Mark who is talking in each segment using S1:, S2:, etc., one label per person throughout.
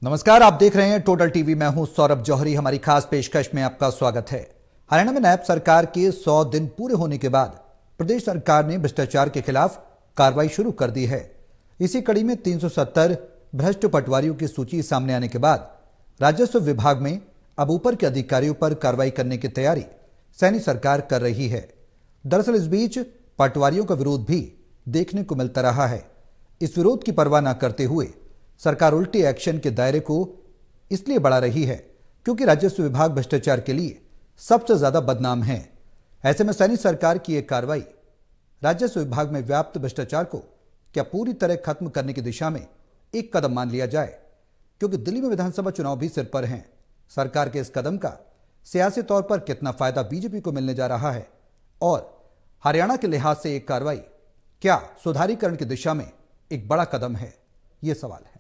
S1: नमस्कार, आप देख रहे हैं टोटल टीवी। मैं हूं सौरभ जौहरी। हमारी खास पेशकश में आपका स्वागत है। हरियाणा में नायब सरकार के 100 दिन पूरे होने के बाद प्रदेश सरकार ने भ्रष्टाचार के खिलाफ कार्रवाई शुरू कर दी है। इसी कड़ी में 370 भ्रष्ट पटवारियों की सूची सामने आने के बाद राजस्व विभाग में अब ऊपर के अधिकारियों पर कार्रवाई करने की तैयारी सैनी सरकार कर रही है। दरअसल इस बीच पटवारियों का विरोध भी देखने को मिलता रहा है। इस विरोध की परवाह न करते हुए सरकार उल्टे एक्शन के दायरे को इसलिए बढ़ा रही है क्योंकि राजस्व विभाग भ्रष्टाचार के लिए सबसे ज्यादा बदनाम है। ऐसे में सैनी सरकार की यह कार्रवाई राजस्व विभाग में व्याप्त भ्रष्टाचार को क्या पूरी तरह खत्म करने की दिशा में एक कदम मान लिया जाए, क्योंकि दिल्ली में विधानसभा चुनाव भी सिर पर हैं। सरकार के इस कदम का सियासी तौर पर कितना फायदा बीजेपी को मिलने जा रहा है और हरियाणा के लिहाज से एक कार्रवाई क्या सुधारीकरण की दिशा में एक बड़ा कदम है, यह सवाल है।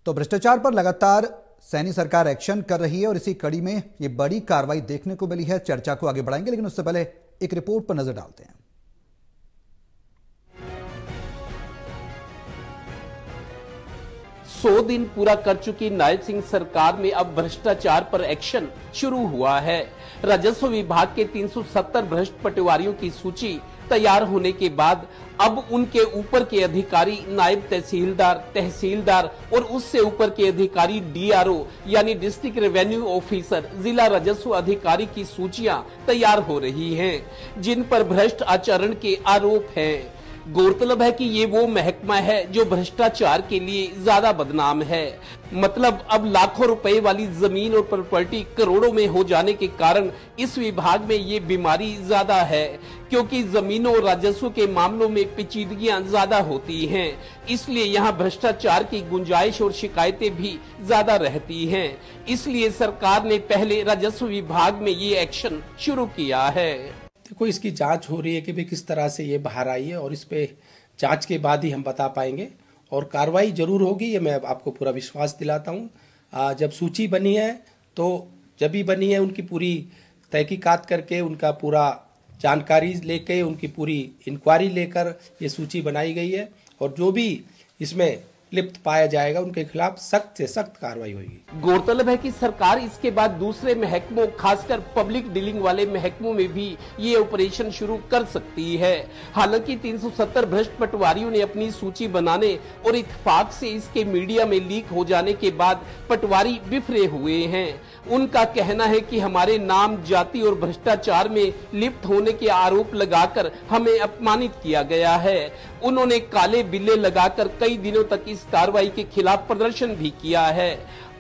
S1: तो भ्रष्टाचार पर लगातार सैनी सरकार एक्शन कर रही है और इसी कड़ी में ये बड़ी कार्रवाई देखने को मिली है। चर्चा को आगे बढ़ाएंगे, लेकिन उससे पहले एक रिपोर्ट पर नजर डालते हैं।
S2: 100 दिन पूरा कर चुकी नायब सिंह सरकार में अब भ्रष्टाचार पर एक्शन शुरू हुआ है। राजस्व विभाग के 370 भ्रष्ट पटवारियों की सूची तैयार होने के बाद अब उनके ऊपर के अधिकारी नायब तहसीलदार, तहसीलदार और उससे ऊपर के अधिकारी डीआरओ यानी डिस्ट्रिक्ट रेवेन्यू ऑफिसर, जिला राजस्व अधिकारी की सूचियां तैयार हो रही हैं, जिन पर भ्रष्ट आचरण के आरोप हैं। गौरतलब है कि ये वो महकमा है जो भ्रष्टाचार के लिए ज्यादा बदनाम है। मतलब अब लाखों रुपए वाली जमीन और प्रॉपर्टी करोड़ों में हो जाने के कारण इस विभाग में ये बीमारी ज्यादा है, क्योंकि जमीनों और राजस्व के मामलों में पेचीदगियां ज्यादा होती हैं। इसलिए यहाँ भ्रष्टाचार की गुंजाइश और शिकायतें भी ज्यादा रहती हैं। इसलिए सरकार ने पहले राजस्व विभाग में ये एक्शन शुरू किया है।
S3: देखो, इसकी जांच हो रही है कि भाई किस तरह से ये बाहर आई है और इस पे जांच के बाद ही हम बता पाएंगे और कार्रवाई जरूर होगी, ये मैं आपको पूरा विश्वास दिलाता हूँ। जब सूची बनी है तो जब भी बनी है उनकी पूरी तहकीकात करके, उनका पूरा जानकारी लेके, उनकी पूरी इंक्वायरी लेकर ये सूची बनाई गई है और जो भी इसमें लिप्त पाया जाएगा उनके खिलाफ सख्त से सख्त कार्रवाई होगी।
S2: गौरतलब है कि सरकार इसके बाद दूसरे महकमों, खासकर पब्लिक डीलिंग वाले महकमों में भी ये ऑपरेशन शुरू कर सकती है। हालांकि 370 भ्रष्ट पटवारियों ने अपनी सूची बनाने और इत्तेफाक से इसके मीडिया में लीक हो जाने के बाद पटवारी बिफरे हुए हैं। उनका कहना है कि हमारे नाम, जाति और भ्रष्टाचार में लिप्त होने के आरोप लगाकर हमें अपमानित किया गया है। उन्होंने काले बिल्ले लगाकर कई दिनों तक इस कार्रवाई के खिलाफ प्रदर्शन भी किया है।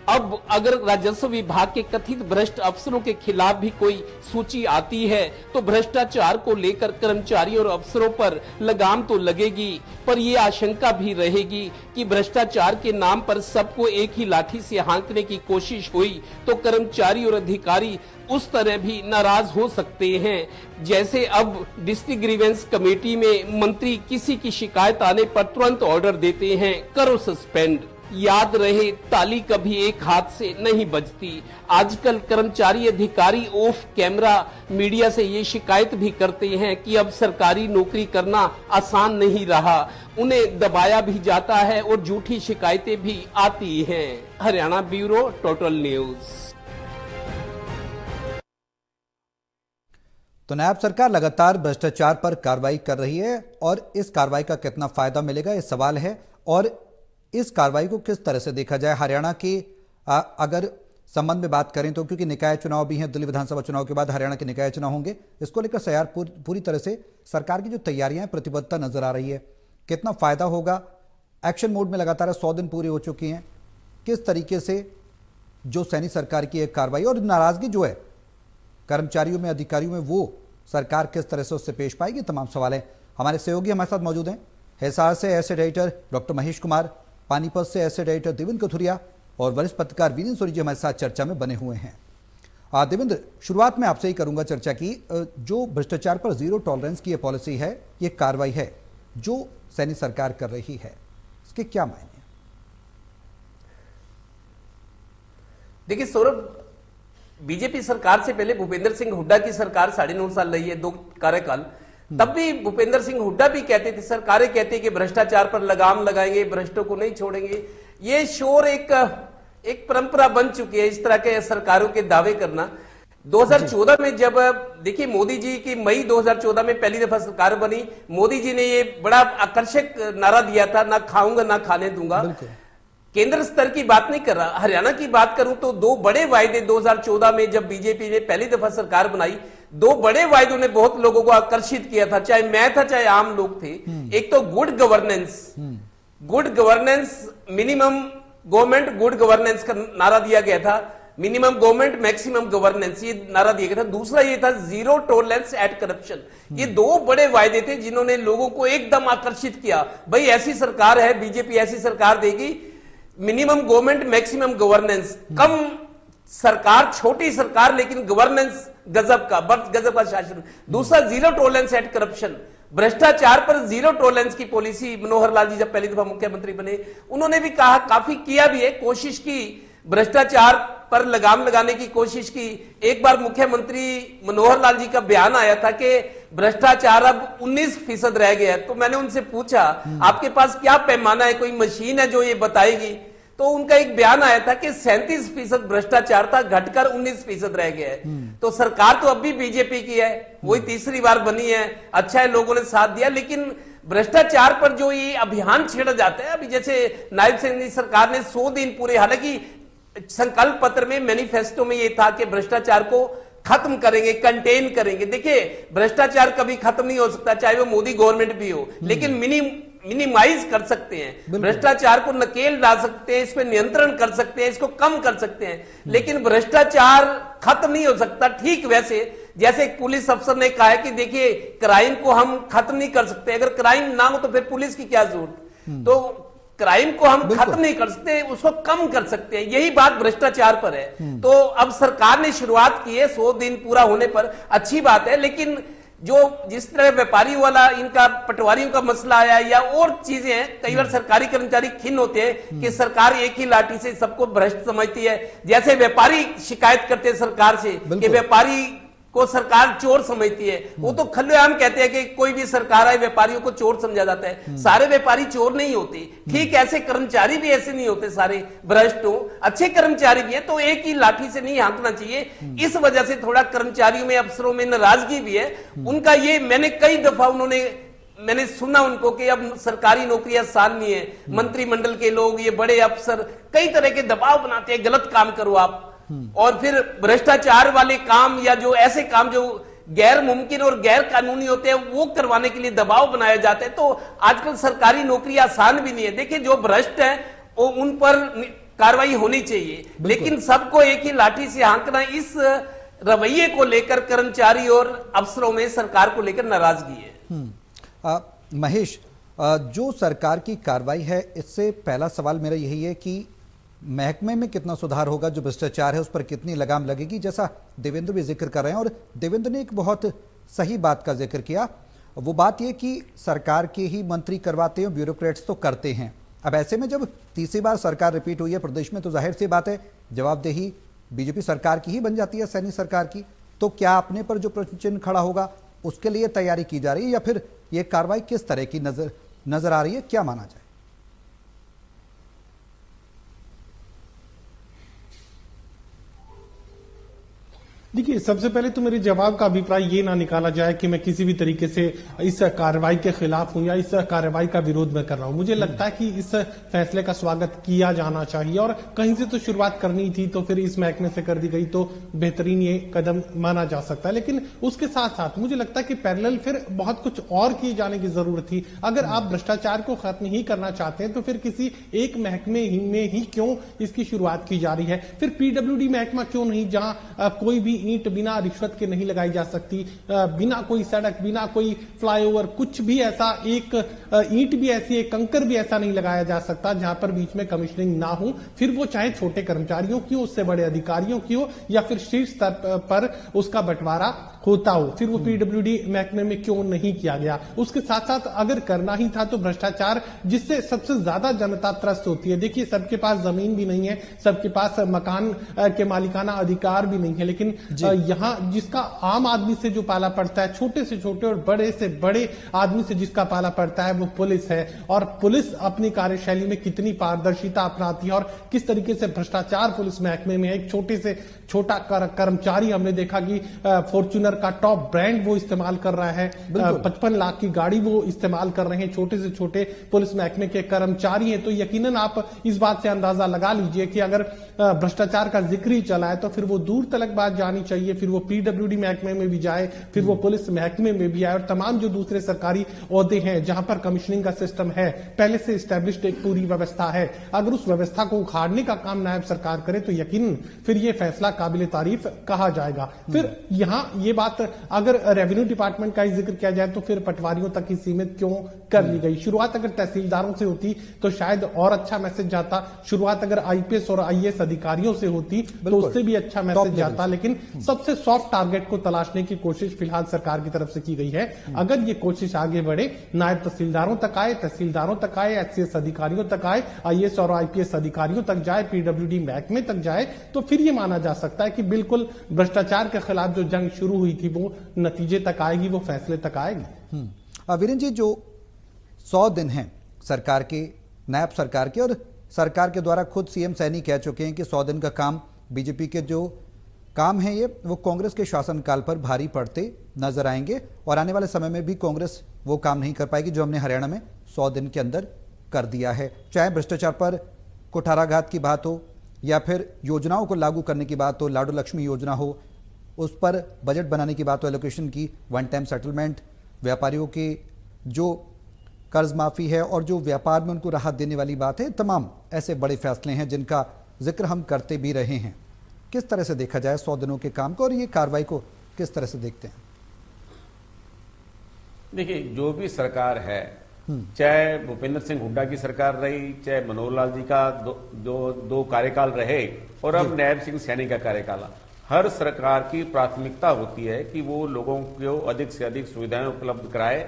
S2: अब अगर राजस्व विभाग के कथित भ्रष्ट अफसरों के खिलाफ भी कोई सूची आती है तो भ्रष्टाचार को लेकर कर्मचारियों और अफसरों पर लगाम तो लगेगी, पर ये आशंका भी रहेगी कि भ्रष्टाचार के नाम पर सबको एक ही लाठी से हाँकने की कोशिश हुई तो कर्मचारी और अधिकारी उस तरह भी नाराज हो सकते हैं। जैसे अब डिस्ट्रिक्ट ग्रीवेंस कमेटी में मंत्री किसी की शिकायत आने पर तुरंत ऑर्डर देते हैं, करो सस्पेंड। याद रहे, ताली कभी एक हाथ से नहीं बजती। आजकल कर्मचारी अधिकारी ऑफ कैमरा मीडिया से ये शिकायत भी करते हैं कि अब सरकारी नौकरी करना आसान नहीं रहा, उन्हें दबाया भी जाता है और झूठी शिकायतें भी आती हैं। Haryana bureau, total news.
S1: तो नायब सरकार लगातार भ्रष्टाचार पर कार्रवाई कर रही है और इस कार्रवाई का कितना फायदा मिलेगा, ये सवाल है। और इस कार्रवाई को किस तरह से देखा जाए हरियाणा के अगर संबंध में बात करें तो, क्योंकि निकाय चुनाव भी हैं, दिल्ली विधानसभा चुनाव के बाद हरियाणा के निकाय चुनाव होंगे, इसको लेकर सयार पूरी तरह से सरकार की जो तैयारियां हैं, प्रतिबद्धता नजर आ रही है। कितना फायदा होगा, एक्शन मोड में लगातार 100 दिन पूरे हो चुकी हैं, किस तरीके से जो सैनी सरकार की एक कार्रवाई और नाराजगी जो है कर्मचारियों में, अधिकारियों में, वो सरकार किस तरह से उससे पेश पाएगी, तमाम सवाल है। हमारे सहयोगी हमारे साथ मौजूद हैं। हिसार से acid editor doctor Mahesh Kumar, Panipat से एसिड एडिटर देवेंद्र कथुरिया और वरिष्ठ पत्रकार वीरेंद्र सोरी जी हमारे साथ चर्चा में बने हुए हैं। देवेंद्र, शुरुआत में आपसे ही करूंगा चर्चा की। जो भ्रष्टाचार पर जीरो टॉलरेंस की ये पॉलिसी है, ये कार्रवाई है जो सैनी सरकार कर रही है, इसके क्या मायने?
S2: देखिए सौरभ, बीजेपी सरकार से पहले भूपेंद्र सिंह हुड्डा की सरकार 9.5 साल रही है, 2 कार्यकाल। तब भी भूपेंद्र सिंह हुड्डा भी कहते थे, सरकारें कहती है कि भ्रष्टाचार पर लगाम लगाएंगे, भ्रष्टों को नहीं छोड़ेंगे। ये शोर एक परंपरा बन चुकी है, इस तरह के सरकारों के दावे करना। 2014 में जब देखिए मोदी जी की मई 2014 में पहली दफा सरकार बनी, मोदी जी ने ये बड़ा आकर्षक नारा दिया था, ना खाऊंगा ना खाने दूंगा। केंद्र स्तर की बात नहीं कर रहा, हरियाणा की बात करूं तो 2 बड़े वायदे 2014 में जब बीजेपी ने पहली दफा सरकार बनाई, 2 बड़े वायदों ने बहुत लोगों को आकर्षित किया था, चाहे मैं था चाहे आम लोग थे। एक तो good governance, minimum government good governance का नारा दिया गया था, मिनिमम गवर्नमेंट मैक्सिमम गवर्नेंस, ये नारा दिया गया था। दूसरा ये था जीरो टॉलरेंस एट करप्शन। ये 2 बड़े वायदे थे जिन्होंने लोगों को एकदम आकर्षित किया, भाई ऐसी सरकार है, बीजेपी ऐसी सरकार देगी, मिनिमम गवर्नमेंट मैक्सिमम गवर्नेंस, कम सरकार, छोटी सरकार लेकिन गवर्नेंस गजब का शासन। दूसरा जीरो टॉलरेंस एट करप्शन, भ्रष्टाचार पर जीरो टॉलरेंस की पॉलिसी मनोहर लाल जी जब पहली दफा मुख्यमंत्री बने, उन्होंने भी कहा, काफी किया भी है, कोशिश की, भ्रष्टाचार पर लगाम लगाने की कोशिश की। एक बार मुख्यमंत्री मनोहर लाल जी का बयान आया था कि भ्रष्टाचार अब 19% रह गया है। तो मैंने उनसे पूछा, आपके पास क्या पैमाना है, कोई मशीन है जो ये बताएगी? तो उनका एक बयान आया था कि 37% भ्रष्टाचार था, घटकर 19% रह गया है। तो सरकार तो अब भी बीजेपी की है, वही तीसरी बार बनी है, अच्छा है लोगों ने साथ दिया, लेकिन भ्रष्टाचार पर जो ये अभियान छेड़ा जाता है, अभी जैसे नायब सिंह सरकार ने 100 दिन पूरे, हालांकि संकल्प पत्र में, मैनिफेस्टो में ये था कि भ्रष्टाचार को खत्म करेंगे, कंटेन करेंगे। देखिए भ्रष्टाचार कभी खत्म नहीं हो सकता, चाहे वो मोदी गवर्नमेंट भी हो, लेकिन मिनिमाइज कर सकते हैं, भ्रष्टाचार को नकेल डाल सकते हैं, इस पे नियंत्रण कर सकते हैं, इसको कम कर सकते हैं, लेकिन भ्रष्टाचार खत्म नहीं हो सकता। ठीक वैसे जैसे एक पुलिस अफसर ने कहा है कि देखिए क्राइम को हम खत्म नहीं कर सकते, अगर क्राइम ना हो तो फिर पुलिस की क्या जरूरत। तो क्राइम को हम खत्म नहीं कर सकते, उसको कम कर सकते हैं, यही बात भ्रष्टाचार पर है। तो अब सरकार ने शुरुआत की है, 100 दिन पूरा होने पर अच्छी बात है, लेकिन जो जिस तरह व्यापारी वाला इनका पटवारियों का मसला आया या और चीजें हैं, कई बार सरकारी कर्मचारी खिन्न होते हैं कि सरकार एक ही लाठी से सबको भ्रष्ट समझती है। जैसे व्यापारी शिकायत करते हैं सरकार से कि व्यापारी को सरकार चोर समझती है, वो तो खुलेआम कहते हैं कि कोई भी सरकार आए व्यापारियों को चोर समझा जाता है। सारे व्यापारी चोर नहीं होते, ठीक ऐसे कर्मचारी भी ऐसे नहीं होते, सारे भ्रष्ट हो, अच्छे कर्मचारी भी है। तो एक ही लाठी से नहीं हाँकना चाहिए, इस वजह से थोड़ा कर्मचारियों में, अफसरों में नाराजगी भी है। उनका ये, मैंने कई दफा मैंने सुना उनको कि अब सरकारी नौकरी आसान नहीं है, मंत्रिमंडल के लोग, ये बड़े अफसर कई तरह के दबाव बनाते हैं, गलत काम करो आप, और फिर भ्रष्टाचार वाले काम या जो ऐसे काम जो गैर मुमकिन और गैर कानूनी होते हैं वो करवाने के लिए दबाव बनाया जाता है। तो आजकल सरकारी नौकरी आसान भी नहीं है। देखिए जो भ्रष्ट है वो उन पर कार्रवाई होनी चाहिए, लेकिन सबको एक ही लाठी से हाँकना, इस रवैये को लेकर कर्मचारी और अफसरों में सरकार को लेकर नाराजगी है।
S1: महेश, जो सरकार की कार्रवाई है, इससे पहला सवाल मेरा यही है कि महकमे में कितना सुधार होगा, जो भ्रष्टाचार है उस पर कितनी लगाम लगेगी, जैसा देवेंद्र भी जिक्र कर रहे हैं। और देवेंद्र ने एक बहुत सही बात का जिक्र किया, वो बात यह कि सरकार के ही मंत्री करवाते हैं, ब्यूरोक्रेट्स तो करते हैं। अब ऐसे में जब तीसरी बार सरकार रिपीट हुई है प्रदेश में, तो जाहिर सी बात है जवाबदेही बीजेपी सरकार की ही बन जाती है, सैनी सरकार की। तो क्या अपने पर जो प्रश्न चिन्ह खड़ा होगा उसके लिए तैयारी की जा रही है, या फिर ये कार्रवाई किस तरह की नजर आ रही है, क्या माना जाए?
S4: देखिए, सबसे पहले तो मेरे जवाब का अभिप्राय ये ना निकाला जाए कि मैं किसी भी तरीके से इस कार्रवाई के खिलाफ हूं या इस कार्रवाई का विरोध में कर रहा हूं। मुझे लगता है कि इस फैसले का स्वागत किया जाना चाहिए, और कहीं से तो शुरुआत करनी थी, तो फिर इस महकमे से कर दी गई तो बेहतरीन ये कदम माना जा सकता है। लेकिन उसके साथ साथ मुझे लगता है कि पैरेलल फिर बहुत कुछ और किए जाने की जरूरत थी। अगर आप भ्रष्टाचार को खत्म ही करना चाहते हैं तो फिर किसी एक महकमे में ही क्यों इसकी शुरुआत की जा रही है? फिर पीडब्ल्यूडी महकमा क्यों नहीं, जहां कोई भी ईंट बिना रिश्वत के नहीं लगाई जा सकती, बिना कोई सड़क, बिना कोई फ्लाईओवर, कुछ भी ऐसा, एक ईंट भी ऐसी, एक कंकर भी ऐसा नहीं लगाया जा सकता जहां पर बीच में कमिश्निंग ना हो, फिर वो चाहे छोटे कर्मचारियों की हो, उससे बड़े अधिकारियों की हो, या फिर शीर्ष स्तर पर उसका बंटवारा होता हो, फिर वो पीडब्ल्यूडी महकमे में क्यों नहीं किया गया। उसके साथ साथ अगर करना ही था तो भ्रष्टाचार जिससे सबसे ज्यादा जनता त्रस्त होती है, देखिए सबके पास जमीन भी नहीं है, सबके पास मकान के मालिकाना अधिकार भी नहीं है, लेकिन यहाँ जिसका आम आदमी से जो पाला पड़ता है, छोटे से छोटे और बड़े से बड़े आदमी से जिसका पाला पड़ता है वो पुलिस है। और पुलिस अपनी कार्यशैली में कितनी पारदर्शिता अपनाती है और किस तरीके से भ्रष्टाचार पुलिस महकमे में, एक छोटे से छोटा कर्मचारी हमने देखा कि फॉर्च्यूनर का टॉप ब्रांड वो इस्तेमाल कर रहा है, 55 लाख की गाड़ी वो इस्तेमाल कर रहे हैं, छोटे से छोटे पुलिस महकमे के कर्मचारी हैं। तो यकीनन आप इस बात से अंदाजा लगा लीजिए कि अगर भ्रष्टाचार का जिक्र ही चला है तो फिर वो दूर तलक बात जानी चाहिए, फिर वो पीडब्ल्यूडी महकमे में भी जाए, फिर वो पुलिस महकमे में भी आए और तमाम जो दूसरे सरकारी ओहदे हैं जहां पर कमीशनिंग का सिस्टम है, पहले से स्टैब्लिश्ड एक पूरी व्यवस्था है, अगर उस व्यवस्था को उखाड़ने का काम नायब सरकार करे तो यकीन फिर ये फैसला काबिले तारीफ कहा जाएगा। फिर यहाँ ये बात अगर रेवेन्यू डिपार्टमेंट का ही जिक्र किया जाए तो फिर पटवारियों तक ही सीमित क्यों कर ली गई। शुरुआत अगर तहसीलदारों से होती तो शायद और अच्छा मैसेज जाता, शुरुआत अगर आईपीएस और आईएएस अधिकारियों से होती तो उससे भी अच्छा मैसेज जाता, लेकिन सबसे सॉफ्ट टारगेट को तलाशने की कोशिश फिलहाल सरकार की तरफ से की गई है। अगर ये कोशिश आगे बढ़े, नायब तहसीलदारों तक आए, तहसीलदारों तक आए, एचसीएस अधिकारियों तक आए, आईएएस और आईपीएस अधिकारियों तक जाए, पीडब्ल्यूडी महकमे तक जाए, तो फिर ये माना जा सकता है कि बिल्कुल भ्रष्टाचार के खिलाफ जो जंग शुरू हुई थी वो नतीजे तक आएगी, वो फैसले तक आएगी।
S1: वीरेंद्र जी, जो 100 दिन हैं सरकार के, नायब सरकार के, और सरकार के द्वारा खुद सीएम सैनी कह चुके हैं कि 100 दिन का काम, बीजेपी के जो काम है ये वो कांग्रेस के शासनकाल पर भारी पड़ते नजर आएंगे और आने वाले समय में भी कांग्रेस वो काम नहीं कर पाएगी जो हमने हरियाणा में 100 दिन के अंदर कर दिया है। चाहे भ्रष्टाचार पर कुठाराघात की बात हो या फिर योजनाओं को लागू करने की बात हो, लाडू लक्ष्मी योजना हो, उस पर बजट बनाने की बात हो, एलोकेशन की, वन टाइम सेटलमेंट, व्यापारियों के जो कर्ज माफी है और जो व्यापार में उनको राहत देने वाली बात है, तमाम ऐसे बड़े फैसले हैं जिनका जिक्र हम करते भी रहे हैं। किस तरह से देखा जाए 100 दिनों के काम को और ये कार्रवाई को किस तरह से देखते हैं?
S5: देखिए, जो भी सरकार है, चाहे भूपेंद्र सिंह हुड्डा की सरकार रही, चाहे मनोहर लाल जी का दो कार्यकाल रहे और अब नायब सिंह सैनी का कार्यकाल, हर सरकार की प्राथमिकता होती है कि वो लोगों को अधिक से अधिक सुविधाएं उपलब्ध कराए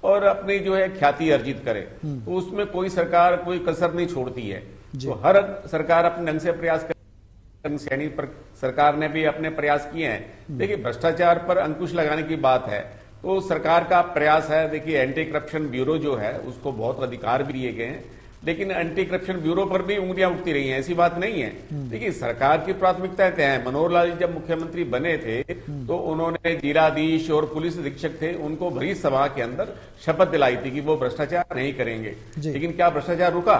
S5: और अपनी जो है ख्याति अर्जित करे। तो उसमें कोई सरकार कोई कसर नहीं छोड़ती है। तो हर सरकार अपने ढंग से प्रयास कर, सैनी पर सरकार ने भी अपने प्रयास किए हैं। देखिए, भ्रष्टाचार पर अंकुश लगाने की बात है तो सरकार का प्रयास है। देखिए, एंटी करप्शन ब्यूरो जो है उसको बहुत अधिकार भी दिए गए हैं, लेकिन एंटी करप्शन ब्यूरो पर भी उंगलियां उठती रही हैं, ऐसी बात नहीं है। देखिए, सरकार की प्राथमिकताएं तय हैं। मनोहर लाल जी जब मुख्यमंत्री बने थे तो उन्होंने जिलाधीश और पुलिस अधीक्षक थे, उनको भरी सभा के अंदर शपथ दिलाई थी कि वो भ्रष्टाचार नहीं करेंगे। लेकिन क्या भ्रष्टाचार रुका?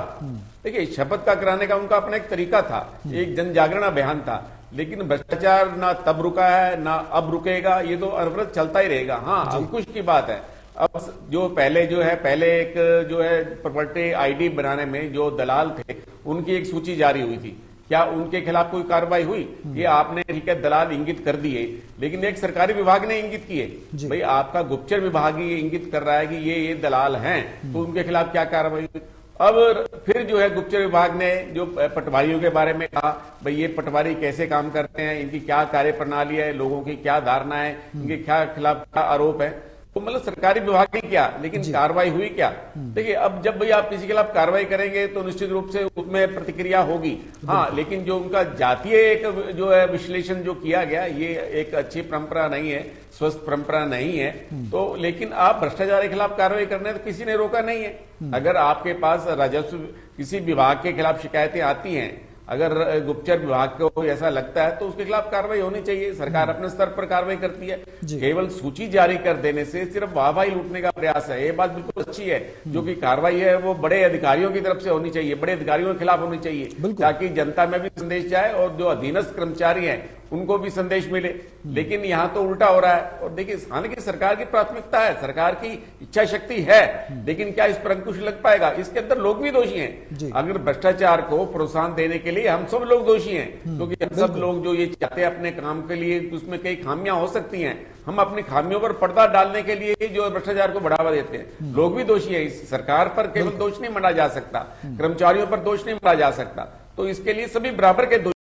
S5: देखिए, शपथ का कराने का उनका अपना एक तरीका था, एक जन जागरण अभियान था, लेकिन भ्रष्टाचार ना तब रुका है ना अब रुकेगा, ये तो अनवरत चलता ही रहेगा। हाँ, अंकुश की बात है। अब जो पहले एक जो है प्रॉपर्टी आईडी बनाने में जो दलाल थे उनकी एक सूची जारी हुई थी, क्या उनके खिलाफ कोई कार्रवाई हुई? ये आपने ठीक है दलाल इंगित कर दिए, लेकिन एक सरकारी विभाग ने इंगित किए, भाई आपका गुप्तचर विभाग ये इंगित कर रहा है कि ये दलाल हैं, तो उनके खिलाफ क्या कार्रवाई हुई? अब फिर जो है गुप्तचर विभाग ने जो पटवारियों के बारे में कहा, भाई ये पटवारी कैसे काम करते हैं, इनकी क्या कार्य प्रणाली है, लोगों की क्या धारणा है, इनके क्या खिलाफ क्या आरोप है, तो मतलब सरकारी विभाग ने किया, लेकिन कार्रवाई हुई क्या? देखिए, अब जब भाई आप किसी के खिलाफ कार्रवाई करेंगे तो निश्चित रूप से उसमें प्रतिक्रिया होगी। हाँ, लेकिन जो उनका जातीय एक जो है विश्लेषण जो किया गया, ये एक अच्छी परंपरा नहीं है, स्वस्थ परंपरा नहीं है। तो लेकिन आप भ्रष्टाचार के खिलाफ कार्रवाई करने तो किसी ने रोका नहीं है। अगर आपके पास राजस्व किसी विभाग के खिलाफ शिकायतें आती हैं, अगर गुप्तचर विभाग को ऐसा लगता है तो उसके खिलाफ कार्रवाई होनी चाहिए। सरकार अपने स्तर पर कार्रवाई करती है। केवल सूची जारी कर देने से सिर्फ वाहवाही लूटने का प्रयास है, ये बात बिल्कुल अच्छी है। जो कि कार्रवाई है वो बड़े अधिकारियों की तरफ से होनी चाहिए, बड़े अधिकारियों के खिलाफ होनी चाहिए, ताकि जनता में भी संदेश जाए और जो अधीनस्थ कर्मचारी हैं उनको भी संदेश मिले। लेकिन यहां तो उल्टा हो रहा है। और देखिए, हालांकि सरकार की प्राथमिकता है, सरकार की इच्छा शक्ति है, लेकिन क्या इस पर अंकुश लग पाएगा? इसके अंदर लोग भी दोषी हैं। अगर भ्रष्टाचार को प्रोत्साहन देने के लिए हम सब लोग दोषी हैं, क्योंकि हम सब लोग जो ये चाहते हैं अपने काम के लिए, उसमें कई खामियां हो सकती हैं। हम अपनी खामियों पर पर्दा डालने के लिए जो भ्रष्टाचार को बढ़ावा देते हैं, लोग भी दोषी है। इस सरकार पर केवल दोष नहीं मढ़ा जा सकता, कर्मचारियों पर दोष नहीं मढ़ा जा सकता। तो इसके लिए सभी बराबर के दोषी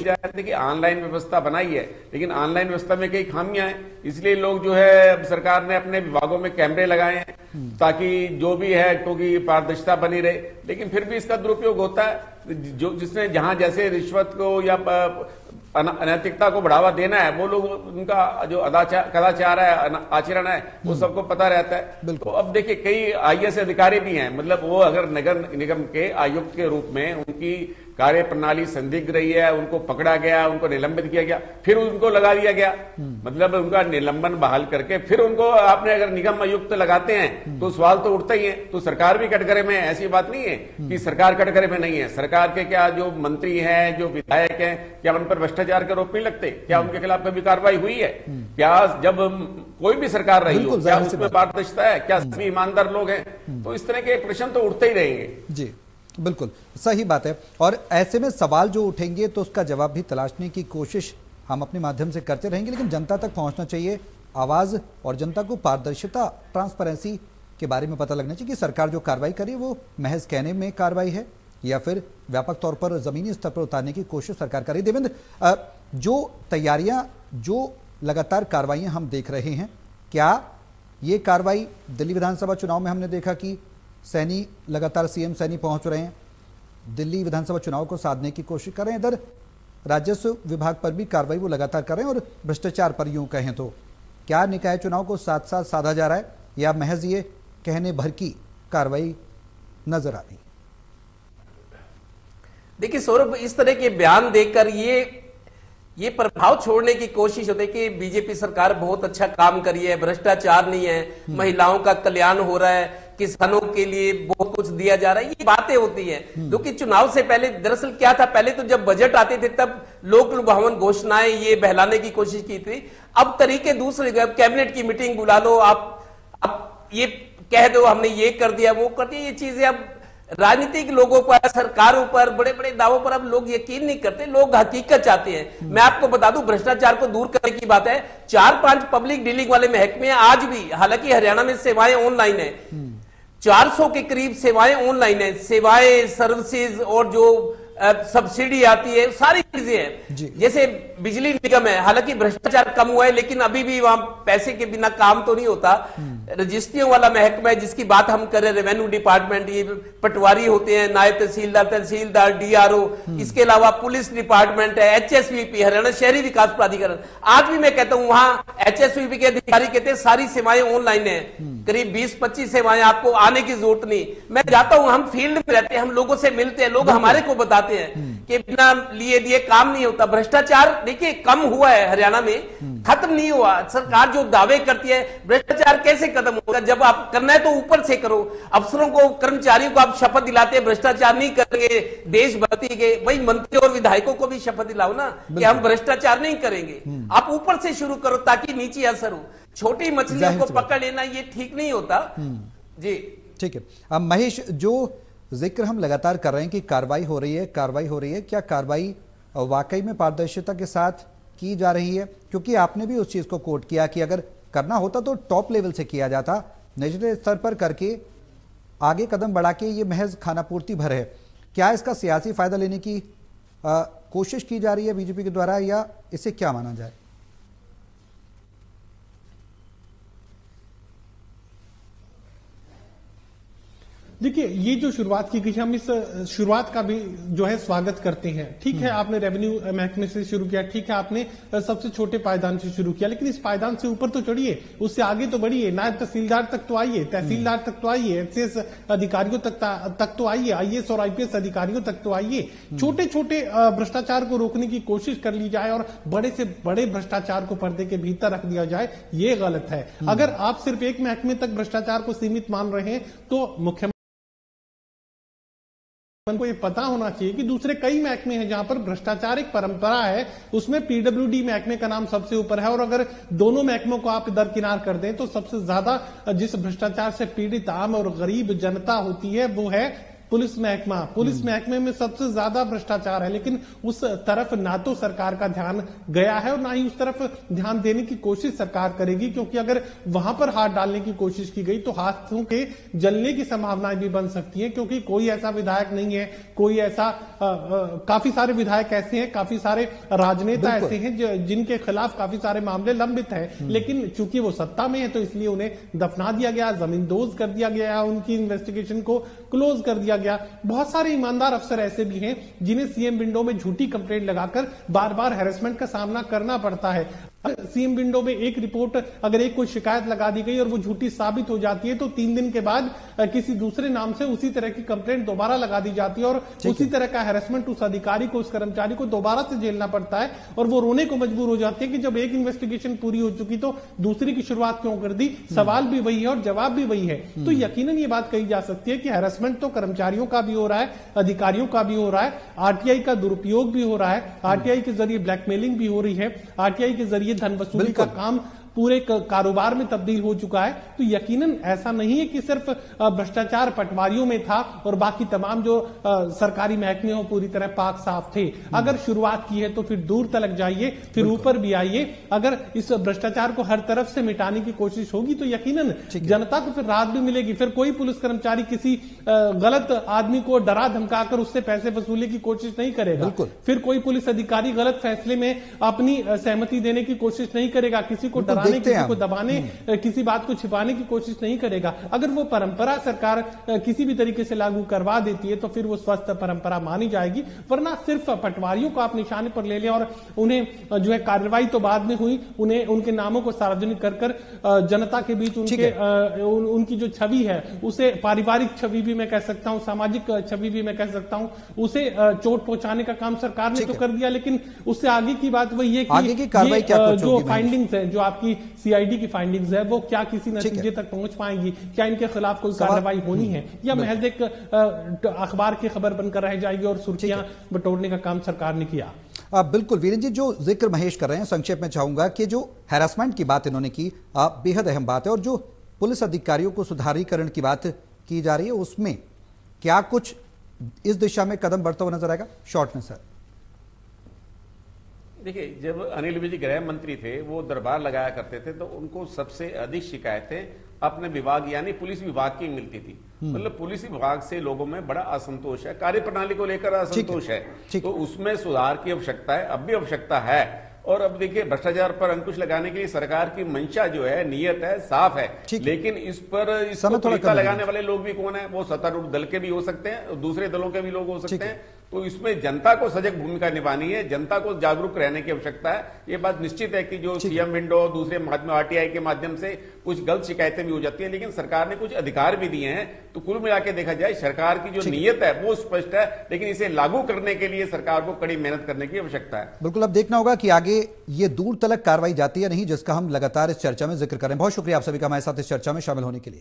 S5: जाए। देखिए ऑनलाइन व्यवस्था बनाई है, लेकिन ऑनलाइन व्यवस्था में कई खामियां हैं, इसलिए लोग जो है सरकार ने अपने विभागों में कैमरे लगाए हैं ताकि जो भी है क्योंकि पारदर्शिता बनी रहे, लेकिन फिर भी इसका दुरुपयोग होता है। जो जिसने जहां जैसे रिश्वत को या अनैतिकता को बढ़ावा देना है, वो लोग उनका जो कदाचार है, आचरण है, वो सबको पता रहता है। तो अब देखिए कई आईएएस अधिकारी भी हैं, मतलब वो अगर नगर निगम के आयुक्त के रूप में उनकी कार्य प्रणाली संदिग्ध रही है, उनको पकड़ा गया, उनको निलंबित किया गया, फिर उनको लगा दिया गया, मतलब उनका निलंबन बहाल करके फिर उनको आपने अगर निगम आयुक्त लगाते हैं तो सवाल तो उठता ही है। तो सरकार भी कटघरे में है, ऐसी बात नहीं है कि सरकार कटघरे में नहीं है। सरकार के क्या जो मंत्री हैं, जो विधायक हैं, क्या उन पर भ्रष्टाचार के आरोप नहीं लगते? क्या उनके खिलाफ कभी कार्रवाई हुई है? क्या जब कोई भी सरकार रही हो क्या उसमें पारदर्शिता है? क्या सभी ईमानदार लोग हैं? तो इस तरह के प्रश्न तो उठते ही रहेंगे।
S1: जी बिल्कुल सही बात है, और ऐसे में सवाल जो उठेंगे तो उसका जवाब भी तलाशने की कोशिश हम अपने माध्यम से करते रहेंगे, लेकिन जनता तक पहुंचना चाहिए आवाज, और जनता को पारदर्शिता, ट्रांसपेरेंसी के बारे में पता लगना चाहिए कि सरकार जो कार्रवाई करी वो महज कहने में कार्रवाई है या फिर व्यापक तौर पर जमीनी स्तर पर उतारने की कोशिश सरकार कर रही। देवेंद्र, जो तैयारियां, जो लगातार कार्रवाइयां हम देख रहे हैं, क्या ये कार्रवाई दिल्ली विधानसभा चुनाव में हमने देखा कि सैनी लगातार सीएम सैनी पहुंच रहे हैं, दिल्ली विधानसभा चुनाव को साधने की कोशिश कर रहे हैं, इधर राजस्व विभाग पर भी कार्रवाई वो लगातार कर रहे हैं, और भ्रष्टाचार पर यूं कहें तो क्या निकाय चुनाव को साथ साथ साधा जा रहा है या महज ये कहने भर की कार्रवाई नजर आ रही?
S2: देखिए सौरभ, इस तरह के बयान देकर ये प्रभाव छोड़ने की कोशिश होती है कि बीजेपी सरकार बहुत अच्छा काम करी है, भ्रष्टाचार नहीं है, महिलाओं का कल्याण हो रहा है, किसानों के लिए बहुत कुछ दिया जा रहा है, ये बातें होती हैं। जो कि चुनाव से पहले दरअसल क्या था, पहले तो जब बजट आते थे तब लोक लुभावन घोषणाएं ये बहलाने की कोशिश की थी। अब तरीके दूसरे, कैबिनेट की मीटिंग बुला लो, आप ये कह दो हमने ये कर दिया, वो कर दिया, ये चीजें अब राजनीतिक लोगों पर, सरकारों पर, बड़े बड़े दावों पर अब लोग यकीन नहीं करते, लोग हकीकत चाहते हैं। मैं आपको बता दूं, भ्रष्टाचार को दूर करने की बात है, 4-5 पब्लिक डीलिंग वाले महकमे आज भी, हालांकि हरियाणा में सेवाएं ऑनलाइन है, 400 के करीब सेवाएं ऑनलाइन है, सेवाएं, सर्विसेज और जो सब्सिडी आती है, सारी चीजें हैं। जैसे बिजली निगम है, हालांकि भ्रष्टाचार कम हुआ है, लेकिन अभी भी वहां पैसे के बिना काम तो नहीं होता। रजिस्ट्रियों वाला महकमा है जिसकी बात हम कर रहे हैं, रेवेन्यू डिपार्टमेंट, ये पटवारी होते हैं, नायब तहसीलदार, तहसीलदार, डीआरओ, इसके अलावा पुलिस डिपार्टमेंट है, एचएसवीपी, हरियाणा शहरी विकास प्राधिकरण। आज भी मैं कहता हूं वहां एचएसवीपी के अधिकारी कहते हैं सारी सेवाएं ऑनलाइन है, करीब 20-25 सेवाएं, आपको आने की जरूरत नहीं। मैं जाता हूं, हम फील्ड में रहते हैं, हम लोगों से मिलते हैं, लोग हमारे को बताते हैं कि बिना लिए दिए काम नहीं होता। भ्रष्टाचार देखिए कम हुआ है हरियाणा में, खत्म नहीं हुआ। सरकार जो दावे करती है, भ्रष्टाचार कैसे खत्म होगा? जब आप करना है तो ऊपर से करो। अफसरों को, कर्मचारियों को आप शपथ दिलाते हैं भ्रष्टाचार नहीं करेंगे, देशभक्ति के, वही मंत्री और विधायकों को भी शपथ दिलाओ ना कि हम भ्रष्टाचार नहीं करेंगे। आप ऊपर से शुरू करो ताकि नीचे असर हो। छोटी मछलियों को पकड़ लेना ये ठीक नहीं होता जी।
S1: ठीक है, अब महेश, जो जिक्र हम लगातार कर रहे हैं कि कार्रवाई हो रही है, क्या कार्रवाई वाकई में पारदर्शिता के साथ की जा रही है? क्योंकि आपने भी उस चीज को कोट किया कि अगर करना होता तो टॉप लेवल से किया जाता, निचले स्तर पर करके आगे कदम बढ़ा के ये महज खानापूर्ति भर है। क्या इसका सियासी फायदा लेने की कोशिश की जा रही है बीजेपी के द्वारा, या इसे क्या माना जाए?
S4: देखिए, ये जो शुरुआत की गई है, हम इस शुरुआत का भी जो है स्वागत करते हैं। ठीक है, आपने रेवेन्यू महकमे से शुरू किया, ठीक है, आपने सबसे छोटे पायदान से शुरू किया, लेकिन इस पायदान से ऊपर तो चढ़िए, उससे आगे तो बढ़िए, नायब तहसीलदार तक तो आइए, तहसीलदार तक तो आइए, एचसीएस अधिकारियों तक तो आइए, आईएएस और आईपीएस अधिकारियों तक तो आइए। छोटे छोटे भ्रष्टाचार को रोकने की कोशिश कर ली जाए और बड़े से बड़े भ्रष्टाचार को पर्दे के भीतर रख दिया जाए, ये गलत है। अगर आप सिर्फ एक महकमे तक भ्रष्टाचार को सीमित मान रहे हैं तो मुख्यमंत्री को ये पता होना चाहिए कि दूसरे कई महकमे हैं जहां पर भ्रष्टाचार एक परंपरा है, उसमें पीडब्ल्यूडी महकमे का नाम सबसे ऊपर है। और अगर दोनों महकमों को आप दरकिनार कर दें तो सबसे ज्यादा जिस भ्रष्टाचार से पीड़ित आम और गरीब जनता होती है वो है पुलिस महकमे में सबसे ज्यादा भ्रष्टाचार है, लेकिन उस तरफ ना तो सरकार का ध्यान गया है और ना ही उस तरफ ध्यान देने की कोशिश सरकार करेगी, क्योंकि अगर वहां पर हाथ डालने की कोशिश की गई तो हाथों के जलने की संभावनाएं भी बन सकती है, क्योंकि कोई ऐसा विधायक नहीं है, कोई ऐसा काफी सारे विधायक ऐसे हैं, काफी सारे राजनेता ऐसे हैं जिनके खिलाफ काफी सारे मामले लंबित हैं, लेकिन चूंकि वो सत्ता में है तो इसलिए उन्हें दफना दिया गया, जमींदोज कर दिया गया, उनकी इन्वेस्टिगेशन को क्लोज कर दिया गया। बहुत सारे ईमानदार अफसर ऐसे भी हैं जिन्हें सीएम विंडो में झूठी कंप्लेंट लगाकर बार बार हैरेसमेंट का सामना करना पड़ता है। सीएम विंडो में एक रिपोर्ट, अगर एक कोई शिकायत लगा दी गई और वो झूठी साबित हो जाती है तो 3 दिन के बाद किसी दूसरे नाम से उसी तरह की कंप्लेंट दोबारा लगा दी जाती है और उसी तरह का हैरेसमेंट उस अधिकारी को, उस कर्मचारी को दोबारा से झेलना पड़ता है और वो रोने को मजबूर हो जाती है कि जब एक इन्वेस्टिगेशन पूरी हो चुकी तो दूसरी की शुरुआत क्यों कर दी। सवाल भी वही है और जवाब भी वही है। तो यकीनन ये बात कही जा सकती है कि हैरेसमेंट तो कर्मचारियों का भी हो रहा है, अधिकारियों का भी हो रहा है, आरटीआई का दुरुपयोग भी हो रहा है, आरटीआई के जरिए ब्लैकमेलिंग भी हो रही है, आरटीआई के जरिए धन वसूली का काम पूरे कारोबार में तब्दील हो चुका है। तो यकीनन ऐसा नहीं है कि सिर्फ भ्रष्टाचार पटवारियों में था और बाकी तमाम जो सरकारी महकमे हो पूरी तरह पाक साफ थे। अगर शुरुआत की है तो फिर दूर तक जाइए, फिर ऊपर भी आइए। अगर इस भ्रष्टाचार को हर तरफ से मिटाने की कोशिश होगी तो यकीनन जनता को फिर राहत भी मिलेगी। फिर कोई पुलिस कर्मचारी किसी गलत आदमी को डरा धमकाकर उससे पैसे वसूलने की कोशिश नहीं करेगा। फिर कोई पुलिस अधिकारी गलत फैसले में अपनी सहमति देने की कोशिश नहीं करेगा, किसी को किसी को दबाने, किसी बात को छिपाने की कोशिश नहीं करेगा। अगर वो परंपरा सरकार किसी भी तरीके से लागू करवा देती है तो फिर वो स्वस्थ परंपरा मानी जाएगी। वरना सिर्फ पटवारियों को आप निशाने पर ले लें और उन्हें जो है कार्रवाई तो बाद में हुई, उन्हें उनके नामों को सार्वजनिक कर जनता के बीच उनकी जो छवि है उसे पारिवारिक छवि भी मैं कह सकता हूं, सामाजिक छवि भी मैं कह सकता हूं, उसे चोट पहुंचाने का काम सरकार ने तो कर दिया। लेकिन उससे आगे की बात वही है कि जो फाइंडिंग्स है, जो आपकी सीआईडी की फाइंडिंग्स है, वो क्या किसी नतीजे तक पहुंच पाएंगी, क्या इनके खिलाफ कोई कार्रवाई होनी है या महज एक अखबार की खबर बनकर रह जाएगी और सुर्खियां बटोरने का काम सरकार ने किया।
S1: बिल्कुल वीरेंद्र जी, जो जिक्र महेश कर रहे हैं संक्षेप में चाहूंगा कि जो हैरेसमेंट की बात इन्होंने की बेहद अहम बात है और जो पुलिस अधिकारियों को सुधारीकरण की बात की जा रही है उसमें क्या कुछ इस दिशा में कदम बढ़ता हुआ नजर आएगा? शॉर्ट में सर।
S5: देखिए, जब अनिल विज गृह मंत्री थे वो दरबार लगाया करते थे तो उनको सबसे अधिक शिकायतें अपने विभाग यानी पुलिस विभाग की मिलती थी। मतलब पुलिस विभाग से लोगों में बड़ा असंतोष है, कार्यप्रणाली को लेकर असंतोष है, तो उसमें सुधार की आवश्यकता है, अब भी आवश्यकता है। और अब देखिए, भ्रष्टाचार पर अंकुश लगाने के लिए सरकार की मंशा जो है, नियत है, साफ है, लेकिन इस पर इसको तरीका लगाने वाले लोग भी कौन है? वो सत्तारूढ़ दल के भी हो सकते हैं, दूसरे दलों के भी लोग हो सकते हैं। तो इसमें जनता को सजग भूमिका निभानी है, जनता को जागरूक रहने की आवश्यकता है। ये बात निश्चित है कि जो सीएम विंडो दूसरे माध्यम आरटीआई के माध्यम से कुछ गलत शिकायतें भी हो जाती हैं, लेकिन सरकार ने कुछ अधिकार भी दिए हैं। तो कुल मिलाकर देखा जाए सरकार की जो नीयत है वो स्पष्ट है, लेकिन इसे लागू करने के लिए सरकार को कड़ी मेहनत करने की आवश्यकता है।
S1: बिल्कुल, अब देखना होगा कि आगे ये दूर तलक कार्रवाई जाती है नहीं, जिसका हम लगातार इस चर्चा में जिक्र करें। बहुत शुक्रिया आप सभी का हमारे साथ इस चर्चा में शामिल होने के लिए।